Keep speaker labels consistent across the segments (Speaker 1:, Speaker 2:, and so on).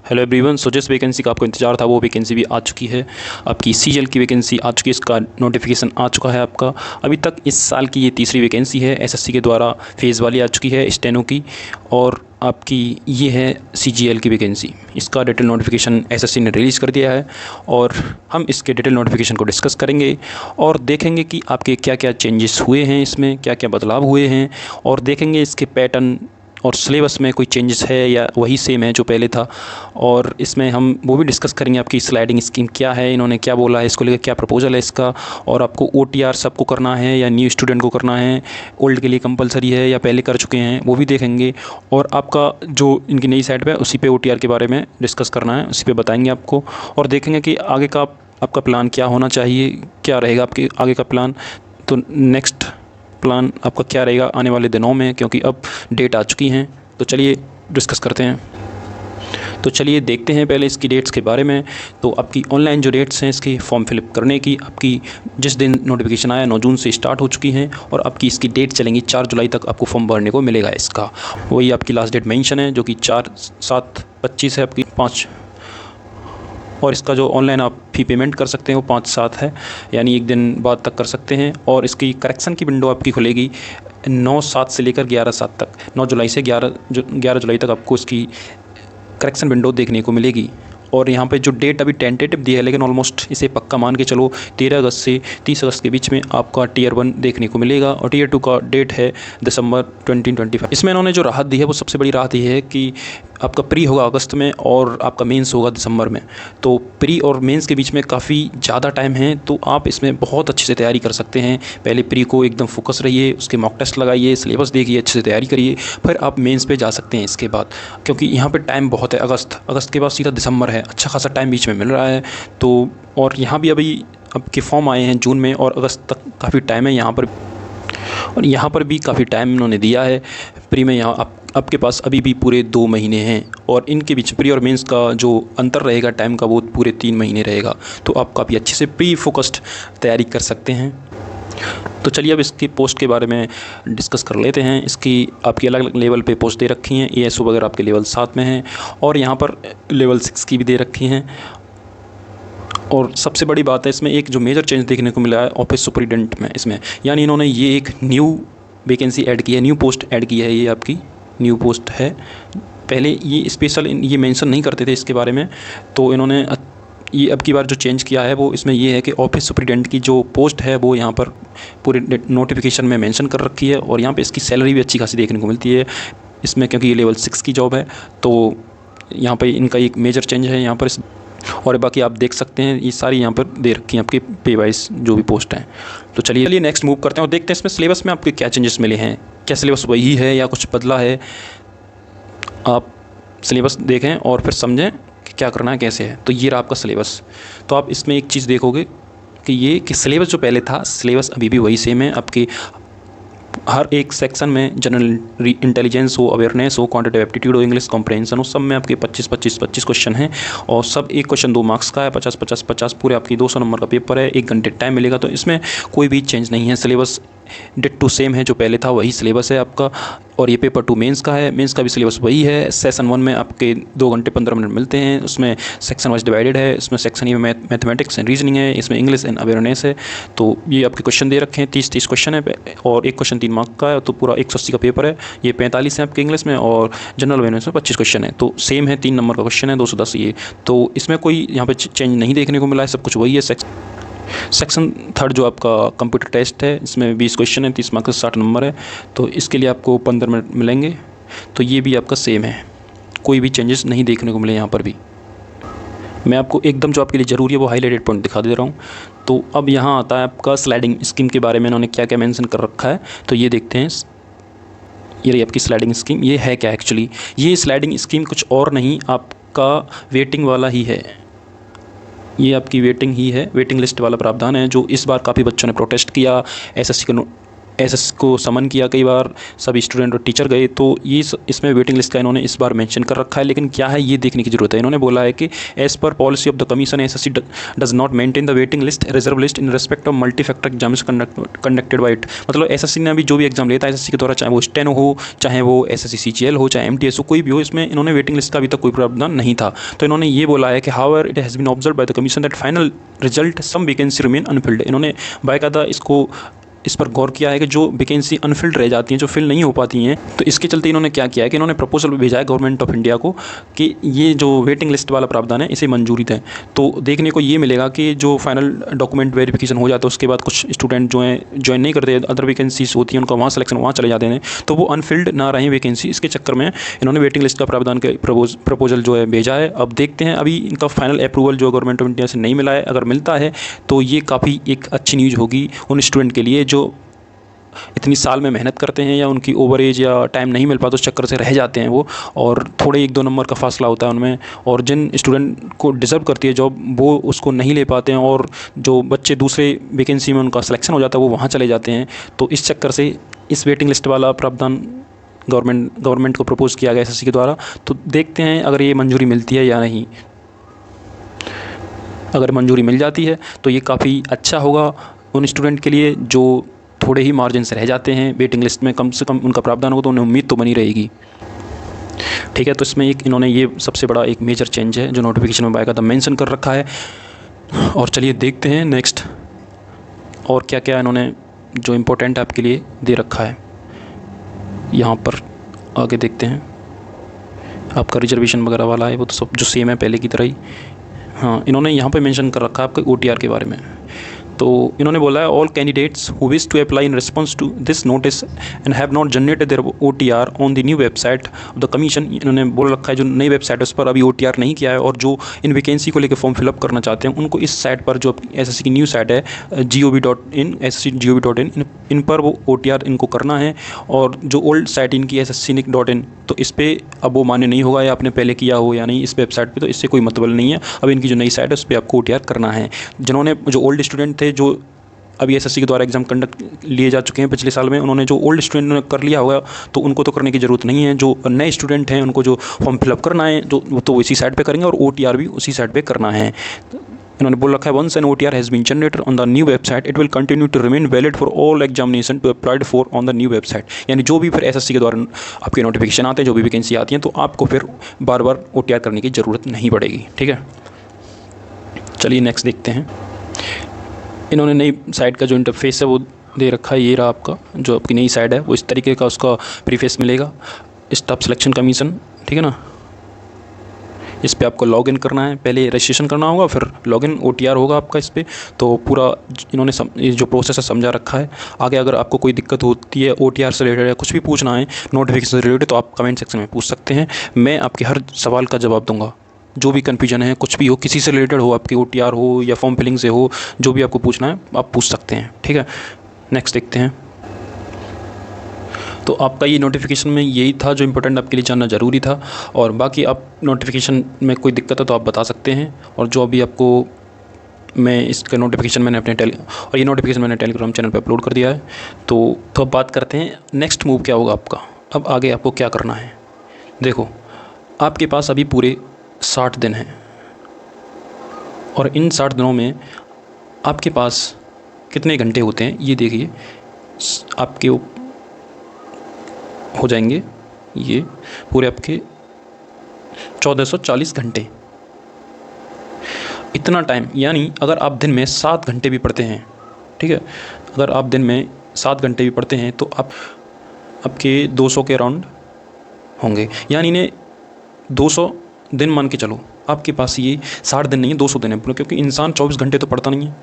Speaker 1: Hello everyone. सो जिस vacancy का आपको इंतजार था वो वैकेंसी भी आ चुकी है। आपकी सीजीएल की वैकेंसी आ चुकी है, इसका नोटिफिकेशन आ चुका है आपका। अभी तक इस साल की ये तीसरी वैकेंसी है। एसएससी के द्वारा फेज़ वाली आ चुकी है स्टेनो की, और आपकी ये है सीजीएल की वैकेंसी। इसका डिटेल नोटिफिकेशन एसएससी ने रिलीज़ कर दिया है, और हम इसके डिटेल नोटिफिकेशन को डिस्कस करेंगे और देखेंगे कि आपके क्या क्या चेंजेस हुए हैं, इसमें क्या क्या बदलाव हुए हैं, और देखेंगे इसके पैटर्न और सिलेबस में कोई चेंजेस है या वही सेम है जो पहले था। और इसमें हम वो भी डिस्कस करेंगे आपकी स्लाइडिंग स्कीम क्या है, इन्होंने क्या बोला है, इसको लेकर क्या प्रपोजल है इसका, और आपको ओटीआर सबको करना है या न्यू स्टूडेंट को करना है, ओल्ड के लिए कंपलसरी है या पहले कर चुके हैं, वो भी देखेंगे। और आपका जो इनकी नई साइट पे उसी पे ओटीआर के बारे में डिस्कस करना है, उसी पे बताएंगे आपको। और देखेंगे कि आगे का आपका प्लान क्या होना चाहिए, क्या रहेगा आपके आगे का प्लान। तो नेक्स्ट प्लान आपका क्या रहेगा आने वाले दिनों में, क्योंकि अब डेट आ चुकी हैं। तो चलिए डिस्कस करते हैं। तो चलिए देखते हैं पहले इसकी डेट्स के बारे में। तो आपकी ऑनलाइन जो डेट्स हैं इसकी फॉर्म फिलअप करने की, आपकी जिस दिन नोटिफिकेशन आया 9 जून से स्टार्ट हो चुकी हैं, और आपकी इसकी डेट चलेंगी 4 जुलाई तक आपको फॉर्म भरने को मिलेगा इसका। वही आपकी लास्ट डेट मेंशन है जो कि 4/7/25 है आपकी 5। और इसका जो ऑनलाइन आप फ़ी पेमेंट कर सकते हैं वो 5/7 है, यानी 1 दिन बाद तक कर सकते हैं। और इसकी करेक्शन की विंडो आपकी खुलेगी 9/7 से लेकर 11/7 तक। 9 जुलाई से 11 जुलाई तक आपको इसकी करेक्शन विंडो देखने को मिलेगी। और यहाँ पे जो डेट अभी टेंटेटिव दी है, लेकिन ऑलमोस्ट इसे पक्का मान के चलो 13 अगस्त से 30 अगस्त के बीच में आपका टियर 1 देखने को मिलेगा, और टियर 2 का डेट है दिसंबर 2025। इसमें इन्होंने जो राहत दी है वो सबसे बड़ी राहत ये है कि आपका प्री होगा अगस्त में और आपका मेंस होगा दिसंबर में। तो प्री और मेंस के बीच में काफ़ी ज़्यादा टाइम है, तो आप इसमें बहुत अच्छे से तैयारी कर सकते हैं। पहले प्री को एकदम फोकस रहिए, उसके मॉक टेस्ट लगाइए, सिलेबस देखिए, अच्छे से तैयारी करिए, फिर आप मेंस पे जा सकते हैं इसके बाद, क्योंकि यहाँ पे टाइम बहुत है। अगस्त के बाद सीधा दिसंबर है, अच्छा खासा टाइम बीच में मिल रहा है। तो और यहाँ भी अभी आपके फॉर्म आए हैं जून में, और अगस्त तक काफ़ी टाइम है यहाँ पर। और यहाँ पर भी काफ़ी टाइम इन्होंने दिया है। प्री में यहाँ आपके पास अभी भी पूरे 2 महीने हैं, और इनके बीच प्री और मेंस का जो अंतर रहेगा टाइम का वो पूरे 3 महीने रहेगा। तो आप काफ़ी अच्छे से प्री फोकस्ड तैयारी कर सकते हैं। तो चलिए अब इसकी पोस्ट के बारे में डिस्कस कर लेते हैं। इसकी आपकी अलग अलग लेवल पे पोस्ट दे रखी हैं। एएसओ वगैरह आपके लेवल 7 में हैं, और यहाँ पर लेवल 6 की भी दे रखी हैं। और सबसे बड़ी बात है इसमें एक जो मेजर चेंज देखने को मिला है ऑफिस सुपरिटेंडेंट में, इसमें यानी इन्होंने ये एक न्यू वैकेंसी ऐड की है, न्यू पोस्ट ऐड की है। ये आपकी न्यू पोस्ट है। पहले ये स्पेशल ये मेंशन नहीं करते थे इसके बारे में, तो इन्होंने ये अब की बार जो चेंज किया है वो इसमें ये है कि ऑफिस सुपरिटेंडेंट की जो पोस्ट है वो यहाँ पर पूरे नोटिफिकेशन में मेंशन कर रखी है। और यहाँ पे इसकी सैलरी भी अच्छी खासी देखने को मिलती है इसमें, क्योंकि ये लेवल 6 की जॉब है। तो यहाँ पर इनका एक मेजर चेंज है यहाँ पर और बाकी आप देख सकते हैं ये सारी यहाँ पर दे रखी हैं आपकी पे वाइज जो भी पोस्ट हैं। तो चलिए नेक्स्ट मूव करते हैं और देखते हैं इसमें सिलेबस में आपके क्या चेंजेस मिले हैं, क्या सिलेबस वही है या कुछ बदला है। आप सिलेबस देखें और फिर समझें कि क्या करना है, कैसे है। तो ये रहा आपका सिलेबस। तो आप इसमें एक चीज़ देखोगे कि सिलेबस जो पहले था, सिलेबस अभी भी वही सेम है। आपके हर एक सेक्शन में जनरल इंटेलिजेंस हो, अवेयरनेस हो, क्वांटिटेटिव एप्टीट्यूड हो, इंग्लिश कॉम्प्रहेंशन हो, सब में आपके 25 क्वेश्चन हैं, और सब एक क्वेश्चन 2 मार्क्स का है। 50 पूरे आपकी 200 नंबर का पेपर है। 1 घंटे टाइम मिलेगा। तो इसमें कोई भी चेंज नहीं है। सिलेबस डिट्टो सेम है, जो पहले था वही सिलेबस है आपका। और ये पेपर 2 मेंस का है, मेंस का भी सिलेबस वही है। सेशन 1 में आपके 2 घंटे 15 मिनट मिलते हैं, उसमें सेक्शन वाइज डिवाइडेड है। इसमें सेक्शन ये मैथमेटिक्स एंड रीजनिंग है, इसमें इंग्लिश एंड अवेयरनेस है। तो ये आपके क्वेश्चन दे रखे हैं, 30 क्वेश्चन है, और एक क्वेश्चन 3 मार्क का है। तो पूरा 180 का पेपर है। ये 45 है आपके इंग्लिश में, और जनरल अवेयरनेस में 25 क्वेश्चन है। तो सेम है, 3 नंबर का क्वेश्चन है, 210 ये। तो इसमें कोई यहाँ पे चेंज नहीं देखने को मिला है, सब कुछ वही है। सेक्शन 3 जो आपका कंप्यूटर टेस्ट है, इसमें 20 क्वेश्चन है, 30 मार्क्स से 60 नंबर है। तो इसके लिए आपको 15 मिनट मिलेंगे। तो ये भी आपका सेम है, कोई भी चेंजेस नहीं देखने को मिले यहाँ पर भी। मैं आपको एकदम जो आपके लिए ज़रूरी है वो हाईलाइटेड पॉइंट दिखा दे रहा हूँ। तो अब यहाँ आता है आपका स्लाइडिंग स्कीम के बारे में इन्होंने क्या क्या मेंशन कर रखा है। तो ये देखते हैं, ये रही आपकी स्लाइडिंग स्कीम। ये है क्या एक्चुअली, ये स्लाइडिंग स्कीम कुछ और नहीं, आपका वेटिंग वाला ही है। ये आपकी वेटिंग ही है, वेटिंग लिस्ट वाला प्रावधान है, जो इस बार काफ़ी बच्चों ने प्रोटेस्ट किया। एसएससी के एसएस को समन किया कई बार, सभी स्टूडेंट और टीचर गए, तो ये इसमें वेटिंग लिस्ट का इन्होंने इस बार मेंशन कर रखा है। लेकिन क्या है ये देखने की ज़रूरत है। इन्होंने बोला है कि as per policy of the commission SSC does not maintain the waiting list reserve list in respect of multi factor exams conducted by it. मतलब एसएससी ने अभी जो भी एग्जाम लेता है एसएससी के द्वारा, चाहे वो स्टेनो हो, चाहे वो एसएससी सीजीएल हो, चाहे एमटीएस हो, कोई भी हो, इसमें इन्होंने वेटिंग लिस्ट का अभी तक कोई प्रावधान नहीं था। तो इन्होंने ये बोला है कि however it has been observe by the commission that final result some vacancy remain unfilled. इन्होंने बाकायदा इस पर गौर किया है कि जो वैकेंसी अनफिल्ड रह जाती हैं, जो फिल नहीं हो पाती हैं, तो इसके चलते इन्होंने क्या किया है कि इन्होंने प्रपोजल भेजा है गवर्नमेंट ऑफ इंडिया को कि ये जो वेटिंग लिस्ट वाला प्रावधान है इसे मंजूरी दें। तो देखने को ये मिलेगा कि जो फाइनल डॉक्यूमेंट वेरिफिकेशन हो जाता है उसके बाद कुछ स्टूडेंट जो हैं ज्वाइन नहीं करते, अदर वैकेंसीज होती हैं उनका वहाँ सिलेक्शन वहाँ चले जाते हैं, तो वो अनफिल्ड ना रहें वैकेंसी, इसके चक्कर में इन्होंने वेटिंग लिस्ट का प्रावधान के प्रपोजल जो है भेजा है। अब देखते हैं, अभी इनका फाइनल अप्रूवल जो गवर्नमेंट ऑफ इंडिया से नहीं मिला है, अगर मिलता है तो ये काफ़ी एक अच्छी न्यूज़ होगी उन स्टूडेंट के लिए जो इतनी साल में मेहनत करते हैं या उनकी ओवर एज या टाइम नहीं मिल पाता, उस चक्कर से रह जाते हैं वो, और थोड़े 1-2 नंबर का फासला होता है उनमें, और जिन स्टूडेंट को डिज़र्व करती है जॉब वो उसको नहीं ले पाते हैं, और जो बच्चे दूसरे वैकेंसी में उनका सिलेक्शन हो जाता है वो वहाँ चले जाते हैं। तो इस चक्कर से इस वेटिंग लिस्ट वाला प्रावधान गवर्नमेंट को प्रपोज़ किया गया एसएससी के द्वारा। तो देखते हैं अगर ये मंजूरी मिलती है या नहीं। अगर मंजूरी मिल जाती है तो ये काफ़ी अच्छा होगा उन स्टूडेंट के लिए जो थोड़े ही मार्जिन से रह जाते हैं वेटिंग लिस्ट में, कम से कम उनका प्रावधान हो तो उन्हें उम्मीद तो बनी रहेगी। ठीक है, तो इसमें एक इन्होंने ये सबसे बड़ा एक मेजर चेंज है जो नोटिफिकेशन में बाकायदा मेंशन कर रखा है। और चलिए देखते हैं नेक्स्ट और क्या क्या इन्होंने जो इम्पोर्टेंट आपके लिए दे रखा है। यहाँ पर आगे देखते हैं, आपका रिजर्वेशन वगैरह वाला है वो तो सब जो सेम है पहले की तरह ही। हाँ, इन्होंने यहाँ पे मेंशन कर रखा है आपके OTR के बारे में। तो इन्होंने बोला है all candidates who wish to apply in response to this notice and have not generated their OTR on the new website of the commission. इन्होंने बोल रखा है जो नई वेबसाइट है उस पर अभी OTR नहीं किया है, और जो इन वैकेंसी को लेकर फॉर्म फिलअप करना चाहते हैं उनको इस साइट पर, जो एसएससी की न्यू साइट है gov.in ssc.gov.in, इन पर वो OTR इनको करना है। और जो ओल्ड साइट इनकी ssc.in, तो इस पर अब वो मान्य नहीं होगा या आपने पहले किया हो या नहीं इस वेबसाइट पर, तो इससे कोई मतलब नहीं है। अब इनकी जो नई साइट है उस पर आपको OTR करना है। जिन्होंने जो ओल्ड स्टूडेंट थे जो अभी एसएससी के द्वारा एग्जाम कंडक्ट लिए जा चुके हैं पिछले साल में, उन्होंने जो ओल्ड स्टूडेंट ने कर लिया होगा तो उनको तो करने की ज़रूरत नहीं है। जो नए स्टूडेंट हैं उनको जो फॉर्म फिलअप करना है तो इसी साइट पे करेंगे, और OTR भी उसी साइट पे करना है। इन्होंने बोल रखा है once an OTR has been generated on the new website it will continue to remain valid for all examination to applied for on the new website. यानी जो भी फिर एसएससी के द्वारा आपके नोटिफिकेशन आते हैं, जो भी वैकेंसी आती हैं, तो आपको फिर बार बार OTR करने की ज़रूरत नहीं पड़ेगी। ठीक है, चलिए नेक्स्ट देखते हैं। इन्होंने नई साइट का जो इंटरफेस है वो दे रखा है, ये रहा आपका जो आपकी नई साइट है, वो इस तरीके का उसका प्रीफेस मिलेगा। स्टाफ सिलेक्शन कमीशन, ठीक है ना, इस पर आपको लॉगिन करना है, पहले रजिस्ट्रेशन करना होगा फिर लॉगिन OTR होगा आपका इस पर। तो पूरा इन्होंने ये जो प्रोसेस है समझा रखा है। आगे अगर आपको कोई दिक्कत होती है OTR से रिलेटेड या कुछ भी पूछना है नोटिफिकेशन से रिलेटेड, तो आप कमेंट सेक्शन में पूछ सकते हैं। मैं आपके हर सवाल का जवाब दूँगा। जो भी कन्फ्यूजन है, कुछ भी हो, किसी से रिलेटेड हो, आपकी OTR हो या फॉर्म फिलिंग से हो, जो भी आपको पूछना है आप पूछ सकते हैं। ठीक है, नेक्स्ट देखते हैं। तो आपका ये नोटिफिकेशन में यही था जो इम्पोर्टेंट आपके लिए जानना ज़रूरी था। और बाकी आप नोटिफिकेशन में कोई दिक्कत है तो आप बता सकते हैं। और जो अभी आपको मैं इसका नोटिफिकेशन मैंने अपने और ये नोटिफिकेशन मैंने टेलीग्राम चैनल पर अपलोड कर दिया है। तो अब बात करते हैं नेक्स्ट मूव क्या होगा आपका। अब आगे आपको क्या करना है। देखो, आपके पास अभी पूरे 60 दिन हैं, और इन 60 दिनों में आपके पास कितने घंटे होते हैं ये देखिए। आपके हो जाएंगे ये पूरे आपके 1440 घंटे। इतना टाइम, यानी अगर आप दिन में 7 घंटे भी पढ़ते हैं, ठीक है, अगर आप दिन में 7 घंटे भी पढ़ते हैं तो आपके 200 के अराउंड होंगे। यानी इन्हें 200 दिन मान के चलो, आपके पास ये 60 दिन नहीं है 200 दिन है, क्योंकि इंसान 24 घंटे तो पढ़ता नहीं है।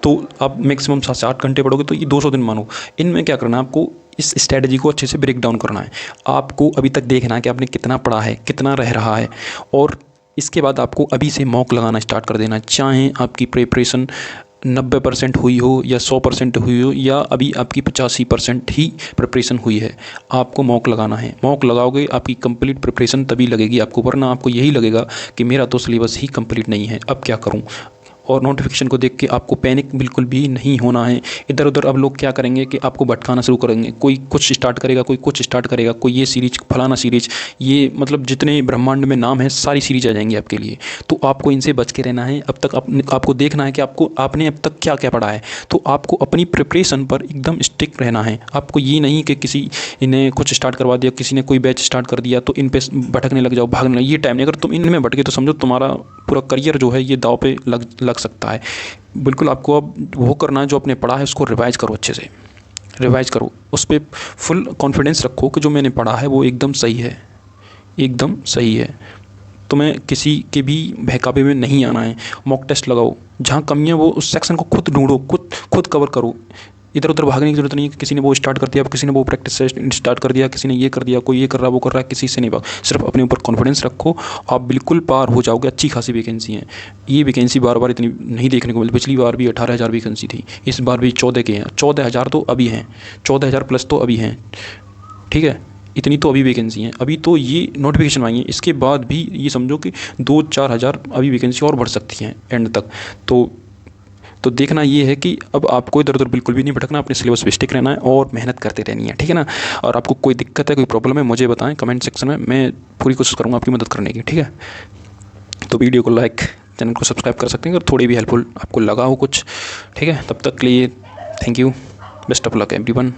Speaker 1: तो आप मैक्सिमम 7 से 8 घंटे पढ़ोगे तो ये 200 दिन मानो। इनमें क्या करना है, आपको इस स्ट्रैटेजी को अच्छे से ब्रेक डाउन करना है। आपको अभी तक देखना है कि आपने कितना पढ़ा है, कितना रह रहा है, और इसके बाद आपको अभी से मॉक लगाना स्टार्ट कर देना है। चाहे आपकी प्रिपरेशन 90% हुई हो या 100% हुई हो, या अभी आपकी 85% ही प्रिपरेशन हुई है, आपको मॉक लगाना है। मॉक लगाओगे आपकी कंप्लीट प्रिपरेशन तभी लगेगी आपको, वरना आपको यही लगेगा कि मेरा तो सिलेबस ही कंप्लीट नहीं है, अब क्या करूं। और नोटिफिकेशन को देख के आपको पैनिक बिल्कुल भी नहीं होना है। इधर उधर अब लोग क्या करेंगे कि आपको भटकाना शुरू करेंगे, कोई कुछ स्टार्ट करेगा, कोई कुछ स्टार्ट करेगा, कोई ये सीरीज, फलाना सीरीज, ये मतलब जितने ब्रह्मांड में नाम है सारी सीरीज आ जाएंगी आपके लिए। तो आपको इनसे बच के रहना है। अब तक आपको देखना है कि आपने अब तक क्या क्या पढ़ा है। तो आपको अपनी प्रिपरेशन पर एकदम स्टिक रहना है। आपको ये नहीं कि किसी ने कुछ स्टार्ट करवा दिया, किसी ने कोई बैच स्टार्ट कर दिया तो इन पे भटकने लग जाओ, भागने लग, ये टाइम नहीं। अगर तुम इनमें भटके तो समझो तुम्हारा पूरा करियर जो है ये दाव पे लग सकता है। बिल्कुल आपको अब वो करना है, जो आपने पढ़ा है उसको रिवाइज करो, अच्छे से रिवाइज करो, उस पर फुल कॉन्फिडेंस रखो कि जो मैंने पढ़ा है वो एकदम सही है, एकदम सही है। तुम्हें किसी के भी बहकावे में नहीं आना है। मॉक टेस्ट लगाओ, जहाँ कमियाँ वो उस सेक्शन को खुद ढूंढो, खुद कवर करो। इधर उधर भागने की जरूरत नहीं है। किसी ने वो स्टार्ट कर दिया, किसी ने वो प्रैक्टिस स्टार्ट कर दिया, किसी ने ये कर दिया, कोई ये कर रहा, वो कर रहा है, किसी से नहीं भाग। सिर्फ अपने ऊपर कॉन्फिडेंस रखो, आप बिल्कुल पार हो जाओगे। अच्छी खासी वैकेंसी है। ये वैकेंसी बार बार इतनी नहीं देखने को मिलती। पिछली बार भी 18,000 वैकेंसी थी, इस बार भी 14 के हैं। 14,000 तो अभी हैं, 14,000 प्लस तो अभी हैं, ठीक है। इतनी तो अभी वैकेंसी हैं। अभी तो ये नोटिफिकेशन आई है, इसके बाद भी ये समझो कि 2-4 हज़ार अभी वैकेंसी और बढ़ सकती हैं एंड तक। तो देखना ये है कि अब आपको इधर उधर बिल्कुल भी नहीं भटकना, अपने सिलेबस पे स्टिक रहना है और मेहनत करते रहनी है, ठीक है ना। और आपको कोई दिक्कत है, कोई प्रॉब्लम है, मुझे बताएं कमेंट सेक्शन में, मैं पूरी कोशिश करूँगा आपकी मदद करने की, ठीक है। तो वीडियो को लाइक, चैनल को सब्सक्राइब कर सकते हैं अगर थोड़ी भी हेल्पफुल आपको लगा हो कुछ, ठीक है। तब तक के लिए thank you, best of luck everyone.